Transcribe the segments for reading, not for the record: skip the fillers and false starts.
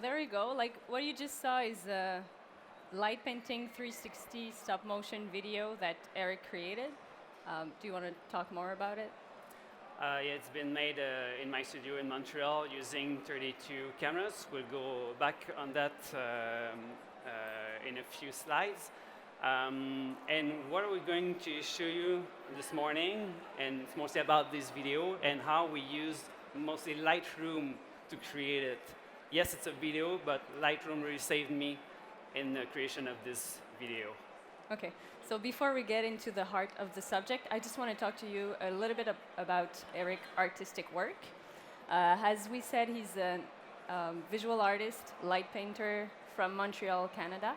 there you go. Like what you just saw is a light painting 360 stop motion video that Eric created. Do you want to talk more about it? Yeah, it's been made in my studio in Montreal using 32 cameras. We'll go back on that in a few slides. And what are we going to show you this morning, and it's mostly about this video and how we use mostly Lightroom to create it. Yes, it's a video, but Lightroom really saved me in the creation of this video. Okay, so before we get into the heart of the subject, I just want to talk to you a little bit about Eric's artistic work. As we said, he's a visual artist, light painter from Montreal, Canada.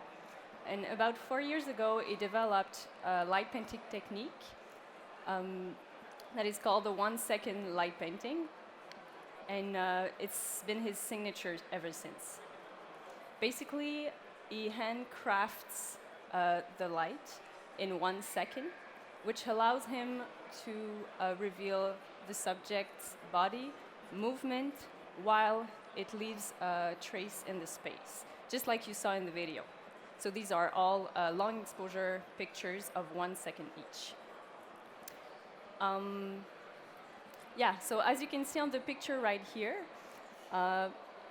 And about 4 years ago, he developed a light painting technique that is called the 1 second light painting. And it's been his signature ever since. Basically, he handcrafts the light in 1 second, which allows him to reveal the subject's body, movement, while it leaves a trace in the space, just like you saw in the video. So these are all long exposure pictures of 1 second each. Yeah, so as you can see on the picture right here,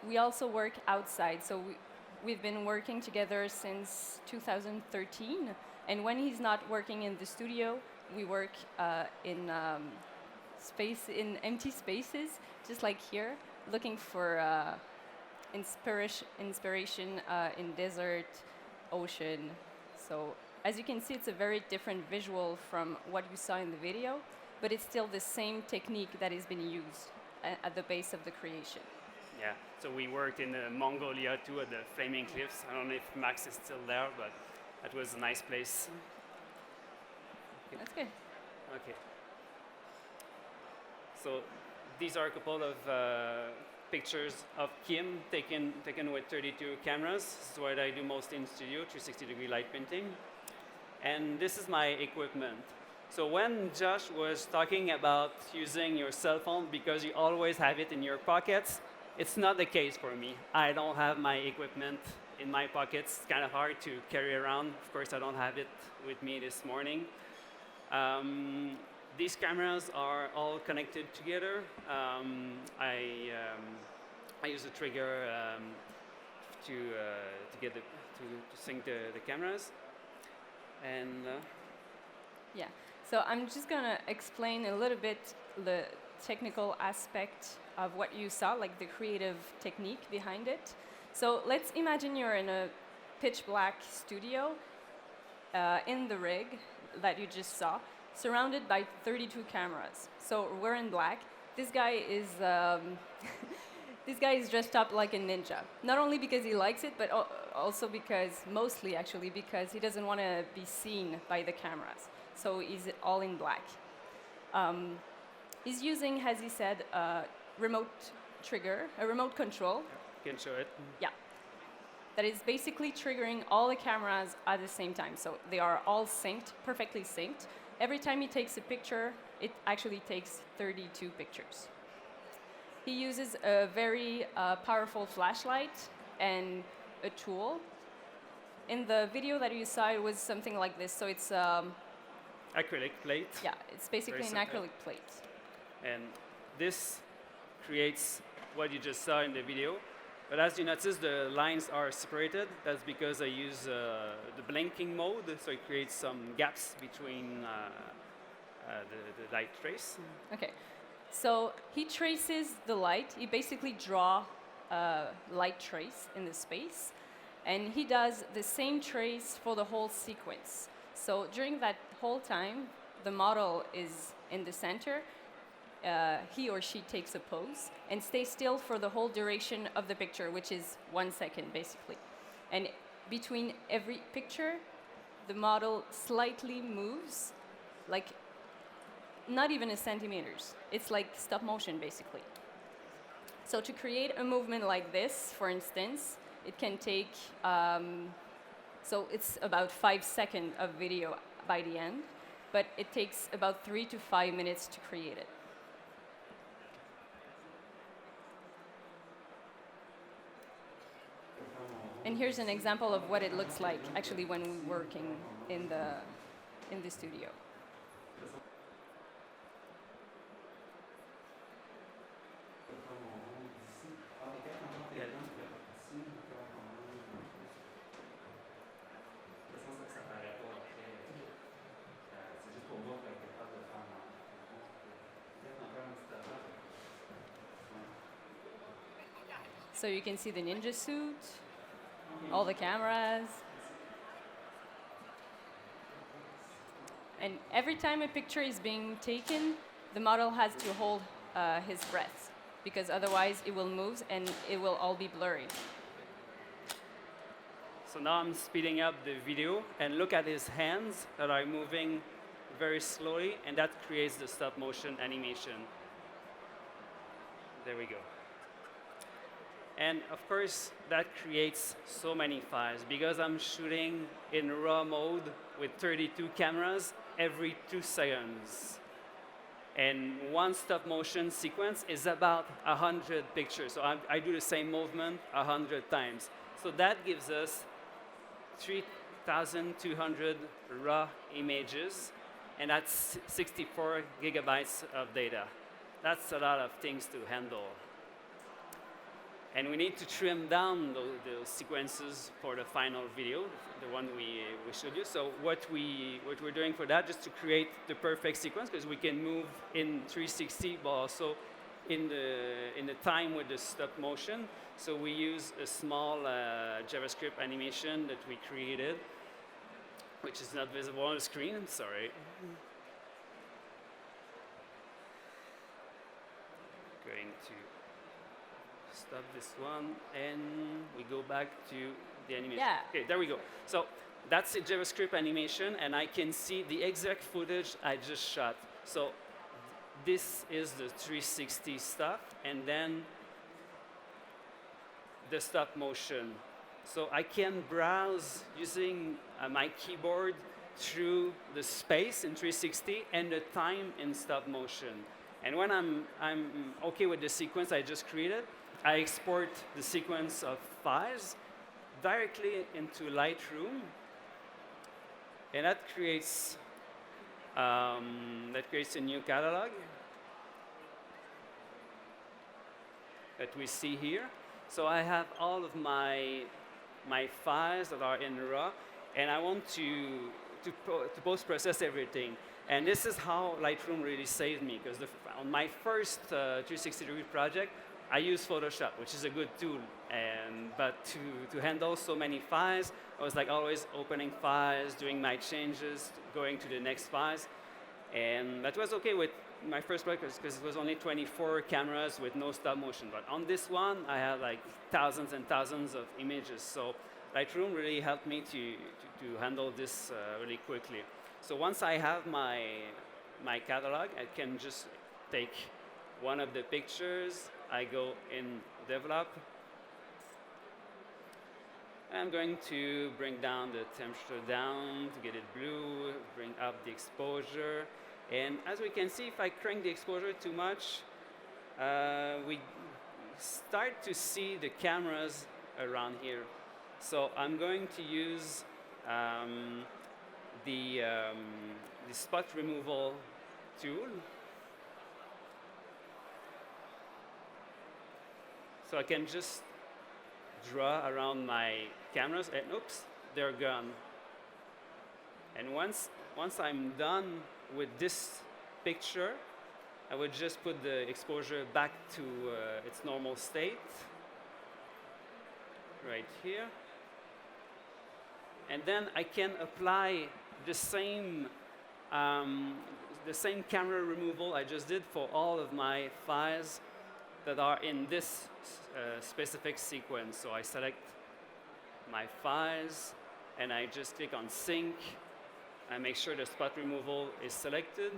we also work outside. So we've been working together since 2013. And when he's not working in the studio, we work in empty spaces, just like here, looking for inspiration in desert, ocean. So as you can see, it's a very different visual from what you saw in the video, but it's still the same technique that has been used at the base of the creation. Yeah, so we worked in Mongolia too at the Flaming Cliffs. I don't know if Max is still there, but that was a nice place. Okay. That's good. Okay. So these are a couple of pictures of Kim taken with 32 cameras. This is what I do most in studio, 360-degree light painting. And this is my equipment. So when Josh was talking about using your cell phone because you always have it in your pockets, it's not the case for me. I don't have my equipment in my pockets. It's kind of hard to carry around. Of course, I don't have it with me this morning. These cameras are all connected together. I use a trigger to sync the cameras. And yeah, so I'm just gonna explain a little bit the technical aspect of what you saw, like the creative technique behind it. So let's imagine you're in a pitch black studio in the rig that you just saw, surrounded by 32 cameras. So we're in black. This guy is this guy is dressed up like a ninja. Not only because he likes it, but also because, mostly actually, because he doesn't want to be seen by the cameras. So he's all in black. He's using, as he said, a remote trigger, a remote control. You can show it. Yeah. That is basically triggering all the cameras at the same time. So they are all synced, perfectly synced. Every time he takes a picture, it actually takes 32 pictures. He uses a very powerful flashlight and a tool. In the video that you saw, it was something like this. So it's acrylic plate. Yeah, it's basically an acrylic plate. And this creates what you just saw in the video. But as you notice, the lines are separated. That's because I use the blinking mode, so it creates some gaps between the light trace. Okay, so he traces the light. He basically draws a light trace in the space, and he does the same trace for the whole sequence. So during that whole time, the model is in the center. He or she takes a pose and stays still for the whole duration of the picture, which is 1 second, basically. And between every picture, the model slightly moves, like not even a centimeters. It's like stop motion, basically. So to create a movement like this, for instance, it can take, so it's about 5 seconds of video by the end, but it takes about 3 to 5 minutes to create it. And here's an example of what it looks like actually when we're working in the studio. So you can see the ninja suit, all the cameras. And every time a picture is being taken, the model has to hold his breath, because otherwise it will move and it will all be blurry. So now I'm speeding up the video, and look at his hands that are moving very slowly, and that creates the stop motion animation. There we go. And of course, that creates so many files because I'm shooting in RAW mode with 32 cameras every 2 seconds. And one stop motion sequence is about 100 pictures. So I do the same movement 100 times. So that gives us 3,200 raw images, and that's 64 gigabytes of data. That's a lot of things to handle. And we need to trim down those sequences for the final video, the one we showed you. So what we're doing for that, just to create the perfect sequence, because we can move in 360, but also in the time with the stop motion. So we use a small JavaScript animation that we created, which is not visible on the screen. I'm sorry. Going to stop this one, and we go back to the animation. Yeah. Okay, there we go. So that's a JavaScript animation, and I can see the exact footage I just shot. So this is the 360 stuff, and then the stop motion. So I can browse using my keyboard through the space in 360 and the time in stop motion. And when I'm okay with the sequence I just created, I export the sequence of files directly into Lightroom, and that creates a new catalog that we see here. So I have all of my files that are in RAW, and I want to post-process everything. And this is how Lightroom really saved me, because on my first 360-degree project, I use Photoshop, which is a good tool, but to handle so many files, I was like always opening files, doing my changes, going to the next files, and that was okay with my first project because it was only 24 cameras with no stop motion. But on this one, I had like thousands and thousands of images, so Lightroom really helped me to handle this really quickly. So once I have my catalog, I can just take one of the pictures. I go in develop. I'm going to bring down the temperature down to get it blue, bring up the exposure. And as we can see, if I crank the exposure too much, we start to see the cameras around here. So I'm going to use the spot removal tool. So I can just draw around my cameras, and oops, they're gone. And once I'm done with this picture, I would just put the exposure back to its normal state, right here. And then I can apply the same camera removal I just did for all of my files that are in this specific sequence. So I select my files, and I just click on sync. I make sure the spot removal is selected,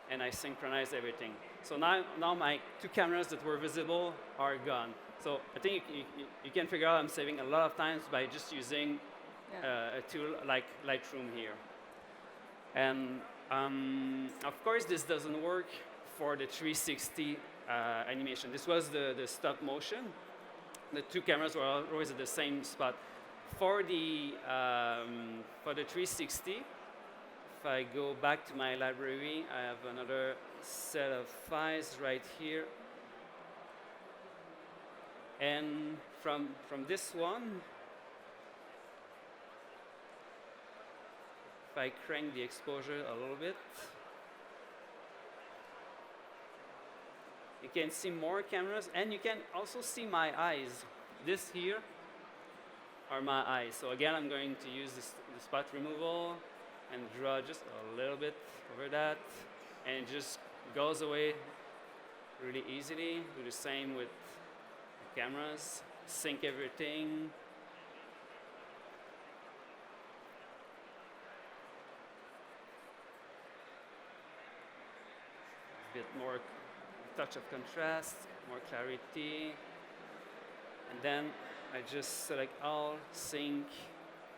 and I synchronize everything. So now my 2 cameras that were visible are gone. So I think you can figure out I'm saving a lot of time by just using a tool like Lightroom here. And of course, this doesn't work for the 360 animation. This was the stop motion. the two cameras were always at the same spot. For the 360, if I go back to my library, I have another set of files right here. And from this one, if I crank the exposure a little bit, you can see more cameras, and you can also see my eyes. This here are my eyes. So again, I'm going to use the spot removal and draw just a little bit over that, and it just goes away really easily. Do the same with the cameras, sync everything. A bit more touch of contrast, more clarity, and then I just select all, sync,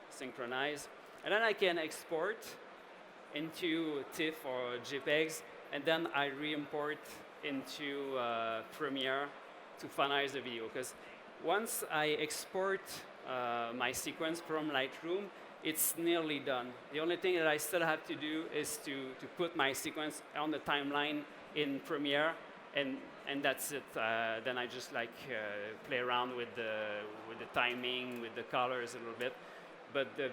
synchronize, and then I can export into TIFF or JPEGs, and then I re-import into Premiere to finalize the video. Because once I export my sequence from Lightroom, it's nearly done. The only thing that I still have to do is to put my sequence on the timeline in Premiere, and that's it. Then I just play around with the timing, with the colors a little bit. But the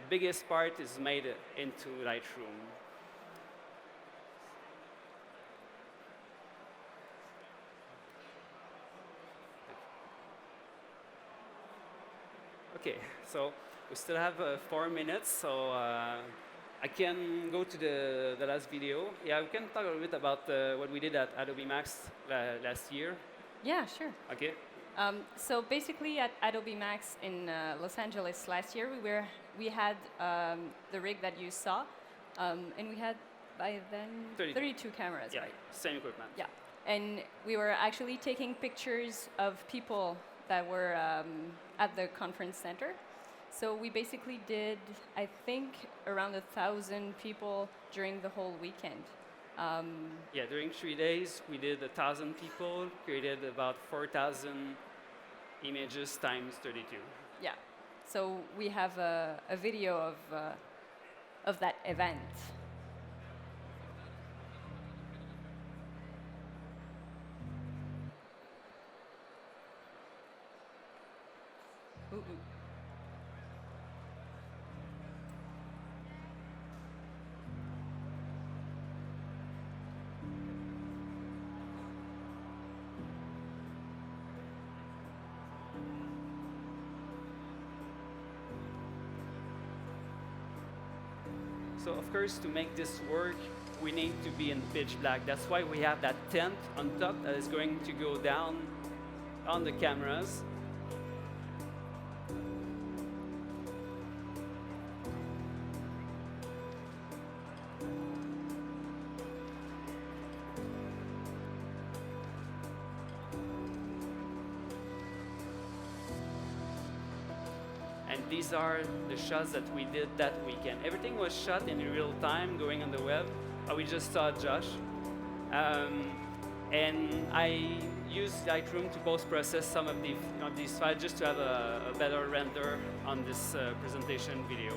biggest part is made into Lightroom. Okay, so we still have 4 minutes, so I can go to the last video. Yeah, we can talk a little bit about what we did at Adobe Max last year. Yeah, sure. Okay. So basically, at Adobe Max in Los Angeles last year, we had the rig that you saw, and we had by then 32 cameras, yeah, right? Same equipment. Yeah, and we were actually taking pictures of people that were at the conference center. So we basically did, I think, around 1,000 people during the whole weekend. Yeah, during 3 days, we did 1,000 people, created about 4,000 images times 32. Yeah, so we have a video of that event. Ooh. So of course, to make this work, we need to be in pitch black. That's why we have that tent on top that is going to go down on the cameras. And these are the shots that we did that weekend. Everything was shot in real time, going on the web. We just saw Josh. And I used Lightroom to post-process some of these files just to have a better render on this presentation video.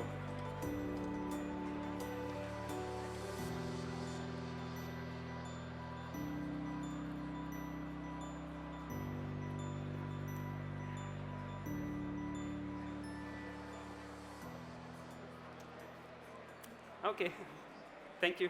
Okay, thank you.